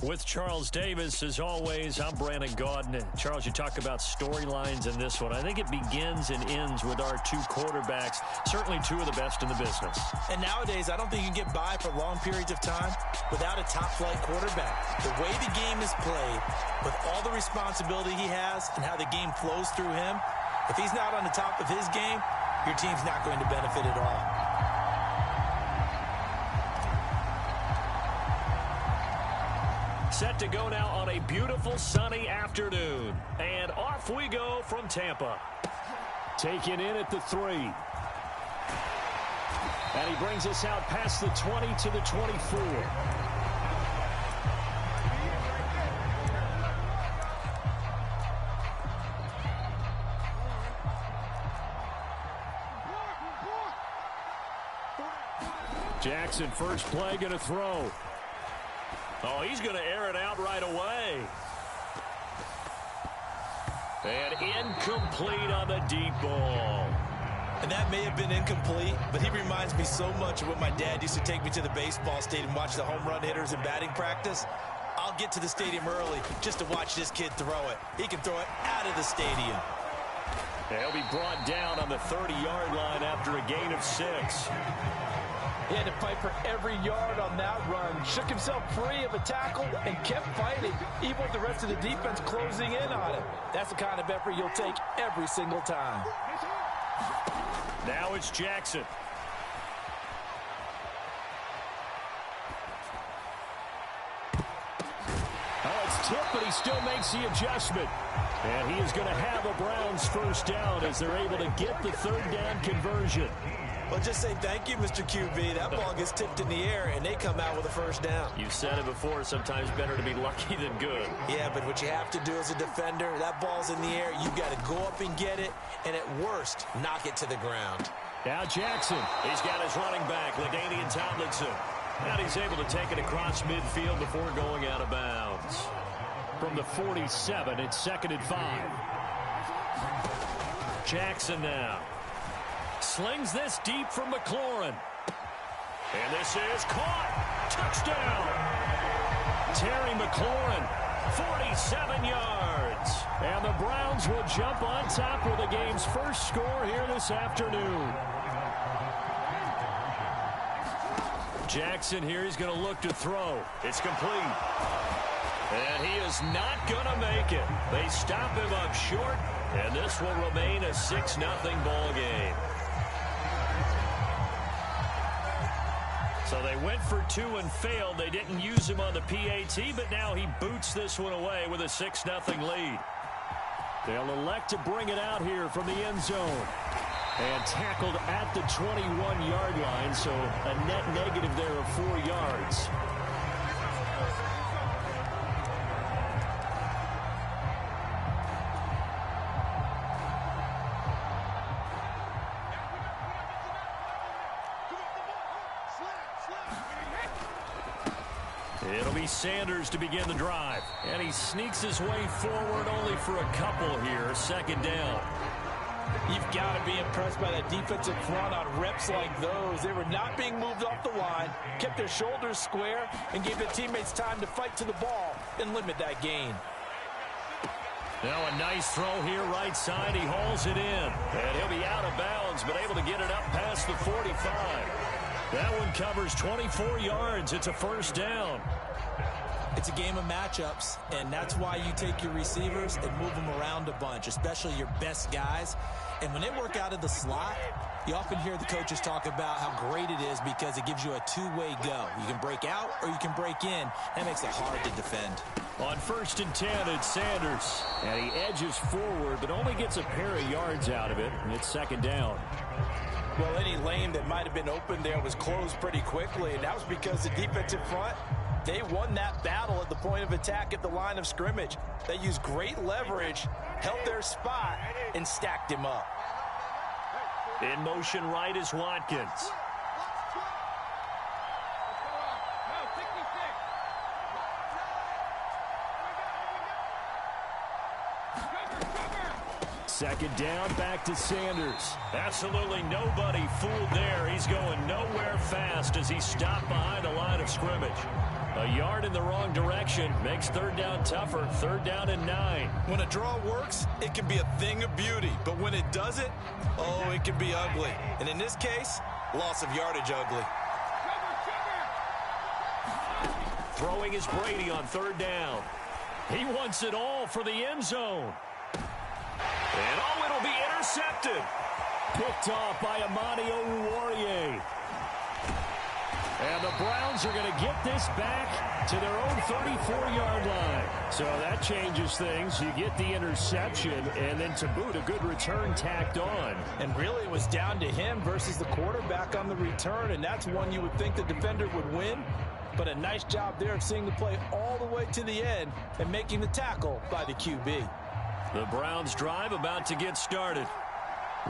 With Charles Davis, as always, I'm Brandon Gaudin. Charles, you talk about storylines in this one. I think it begins and ends with our two quarterbacks, certainly two of the best in the business. And nowadays, I don't think you can get by for long periods of time without a top-flight quarterback. The way the game is played, with all the responsibility he has and how the game flows through him, if he's not on the top of his game, your team's not going to benefit at all. Set to go now on a beautiful sunny afternoon. And off we go from Tampa. Taken in at the 3. And he brings us out past the 20 to the 24. Jackson, first play, going to throw. Oh, he's going to air it out right away. And incomplete on the deep ball. And that may have been incomplete, but he reminds me so much of when my dad used to take me to the baseball stadium and watch the home run hitters in batting practice. I'll get to the stadium early just to watch this kid throw it. He can throw it out of the stadium. He'll be brought down on the 30-yard line after a gain of 6. He had to fight for every yard on that run. Shook himself free of a tackle and kept fighting, even with the rest of the defense closing in on him. That's the kind of effort you'll take every single time. Now it's Jackson. Oh, it's tipped, but he still makes the adjustment. And he is going to have a Browns first down as they're able to get the third down conversion. Well, just say thank you, Mr. QB. That ball gets tipped in the air, and they come out with a first down. You've said it before, sometimes better to be lucky than good. Yeah, but what you have to do as a defender, that ball's in the air, you've got to go up and get it, and at worst, knock it to the ground. Now Jackson, he's got his running back, LaDainian Tomlinson. And he's able to take it across midfield before going out of bounds. From the 47, it's 2nd and 5. Jackson now. Slings this deep from McLaurin. And this is caught. Touchdown. Terry McLaurin, 47 yards. And the Browns will jump on top with the game's first score here this afternoon. Jackson here, he's going to look to throw. It's complete. And he is not going to make it. They stop him up short, and this will remain a 6-0 ball game. So they went for 2 and failed. They didn't use him on the PAT, but now he boots this one away with a 6-0 lead. They'll elect to bring it out here from the end zone. And tackled at the 21-yard line, so a net negative there of 4 yards. It'll be Sanders to begin the drive. And he sneaks his way forward only for a couple here. 2nd down. You've got to be impressed by that defensive front on reps like those. They were not being moved off the line, kept their shoulders square, and gave their teammates time to fight to the ball and limit that gain. Now a nice throw here right side. He hauls it in. And he'll be out of bounds, but able to get it up past the 45. That one covers 24 yards. It's a first down. It's a game of matchups, and that's why you take your receivers and move them around a bunch, especially your best guys. And when they work out of the slot, you often hear the coaches talk about how great it is because it gives you a two-way go. You can break out or you can break in. That makes it hard to defend. On 1st and 10, it's Sanders. And he edges forward, but only gets a pair of yards out of it. And it's 2nd down. Well, any lane that might have been open there was closed pretty quickly, and that was because the defensive front, they won that battle at the point of attack at the line of scrimmage. They used great leverage, held their spot, and stacked him up. In motion right is Watkins. Second down, back to Sanders. Absolutely nobody fooled there. He's going nowhere fast as he stopped behind the line of scrimmage. A yard in the wrong direction makes third down tougher. Third down and 9. When a draw works, it can be a thing of beauty. But when it doesn't, oh, it can be ugly. And in this case, loss of yardage ugly. Throwing is Brady on third down. He wants it all for the end zone. And oh, it'll be intercepted. Picked off by Amani Oruwariye. And the Browns are going to get this back to their own 34-yard line. So that changes things. You get the interception, and then to boot, a good return tacked on. And really, it was down to him versus the quarterback on the return, and that's one you would think the defender would win. But a nice job there of seeing the play all the way to the end and making the tackle by the QB. The Browns drive about to get started.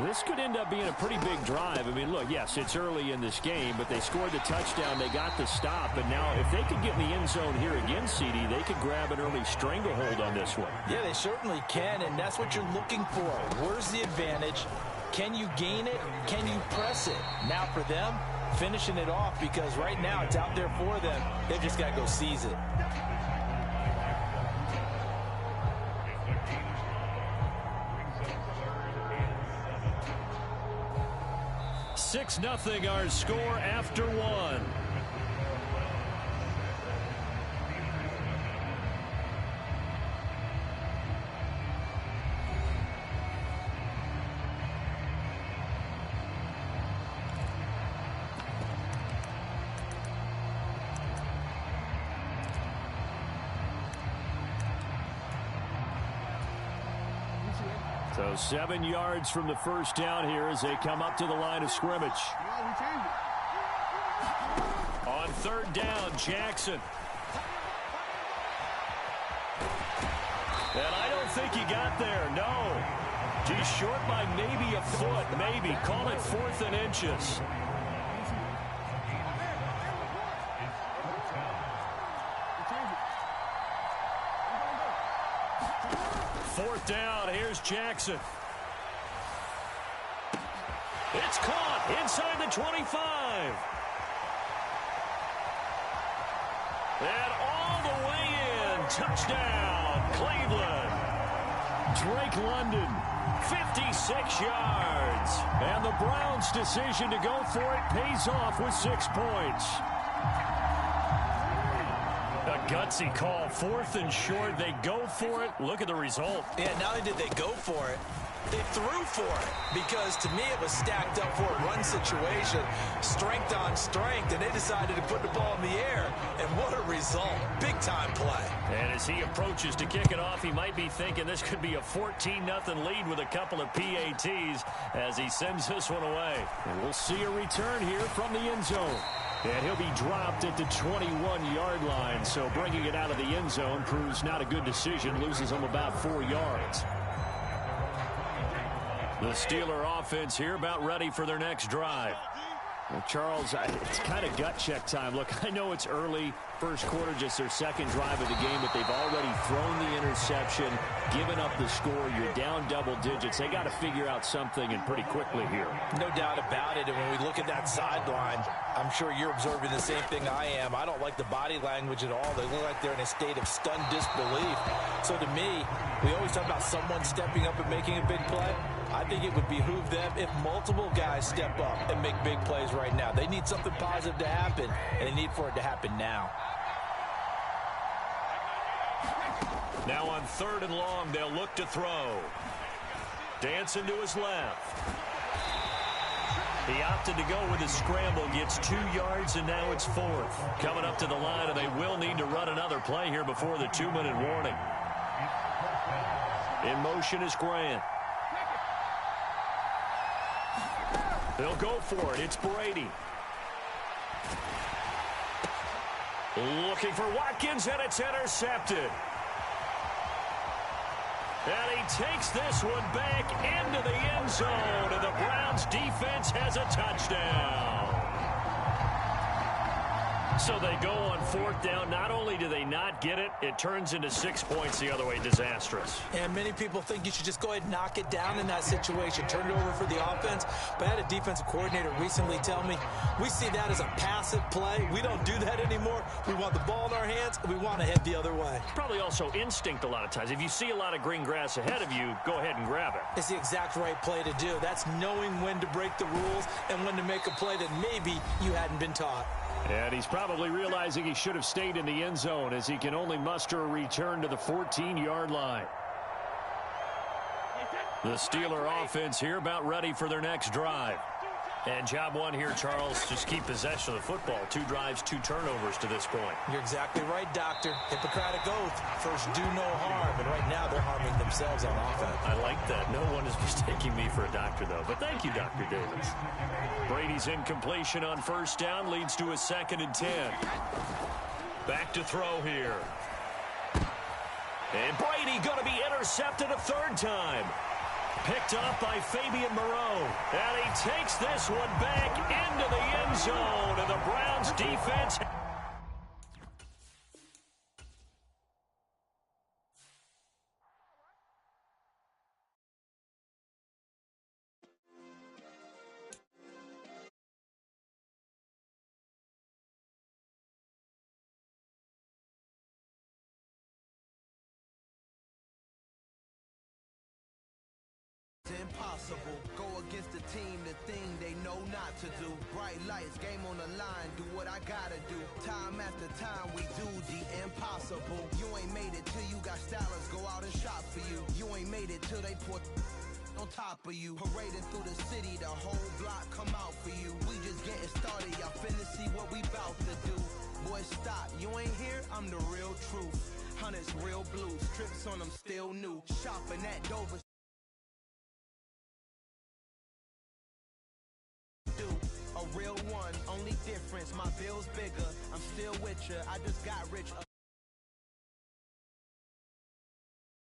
This could end up being a pretty big drive. I mean, look, yes, it's early in this game, but they scored the touchdown. They got the stop. And now if they could get in the end zone here again, CD, they could grab an early stranglehold on this one. Yeah, they certainly can, and that's what you're looking for. Where's the advantage? Can you gain it? Can you press it? Now for them, finishing it off, because right now it's out there for them. They've just got to go seize it. 6-0 our score after one. So 7 yards from the first down here as they come up to the line of scrimmage. On third down, Jackson. And I don't think he got there, no. He's short by maybe a foot, maybe. Call it 4th and inches. Fourth down, here's Jackson. It's caught inside the 25. And all the way in. Touchdown, Cleveland. Drake London, 56 yards. And the Browns' decision to go for it pays off with 6 points. A gutsy call, 4th and short. They go for it. Look at the result. Yeah, not only did they go for it, they threw for it, because to me it was stacked up for a run situation, strength on strength, and they decided to put the ball in the air, and what a result. Big-time play. And as he approaches to kick it off, he might be thinking this could be a 14-0 lead with a couple of PATs as he sends this one away. And we'll see a return here from the end zone. And he'll be dropped at the 21-yard line, so bringing it out of the end zone proves not a good decision, loses him about 4 yards. The Steeler offense here about ready for their next drive. Well, Charles, it's kind of gut check time. Look, I know it's early, first quarter, just their second drive of the game, but they've already thrown the interception, given up the score. You're down double digits. They got to figure out something, and pretty quickly here. No doubt about it. And when we look at that sideline, I'm sure you're observing the same thing I am. I don't like the body language at all. They look like they're in a state of stunned disbelief. So to me, we always talk about someone stepping up and making a big play. I think it would behoove them if multiple guys step up and make big plays right now. They need something positive to happen, and they need for it to happen now. Now on 3rd and long, they'll look to throw. Dancing to his left. He opted to go with his scramble, gets 2 yards, and now it's 4th. Coming up to the line, and they will need to run another play here before the 2-minute warning. In motion is Grant. They'll go for it. It's Brady. Looking for Watkins, and it's intercepted. And he takes this one back into the end zone, and the Browns defense has a touchdown. So they go on 4th down. Not only do they not not get it, it turns into 6 points the other way. Disastrous. And many people think you should just go ahead and knock it down in that situation. Turn it over for the offense. But I had a defensive coordinator recently tell me, we see that as a passive play. We don't do that anymore. We want the ball in our hands, and we want to head the other way. Probably also instinct a lot of times. If you see a lot of green grass ahead of you, go ahead and grab it. It's the exact right play to do. That's knowing when to break the rules and when to make a play that maybe you hadn't been taught. And he's probably realizing he should have stayed in the end zone as he can only muster a return to the 14-yard line. The Steeler offense here about ready for their next drive. And job one here, Charles, just keep possession of the football. 2 drives, 2 turnovers to this point. You're exactly right, Doctor. Hippocratic oath. First, do no harm. And right now, they're harming themselves on offense. I like that. No one is mistaking me for a doctor, though. But thank you, Dr. Davis. Brady's incompletion on first down leads to a 2nd and 10. Back to throw here. And Brady going to be intercepted a 3rd time. Picked up by Fabian Moreau. And he takes this one back into the end zone. And the Browns defense... Impossible. Go against the team, the thing they know not to do. Bright lights, game on the line, do what I gotta do. Time after time, we do the impossible. You ain't made it till you got stylers go out and shop for you. You ain't made it till they put on top of you. Parading through the city, the whole block come out for you. We just getting started, y'all finna see what we bout to do. Boy, stop, you ain't here, I'm the real truth. Hunters, real blue, strips on them still new. Shopping at Dover. A real one, only difference, my bill's bigger. I'm still with ya, I just got rich.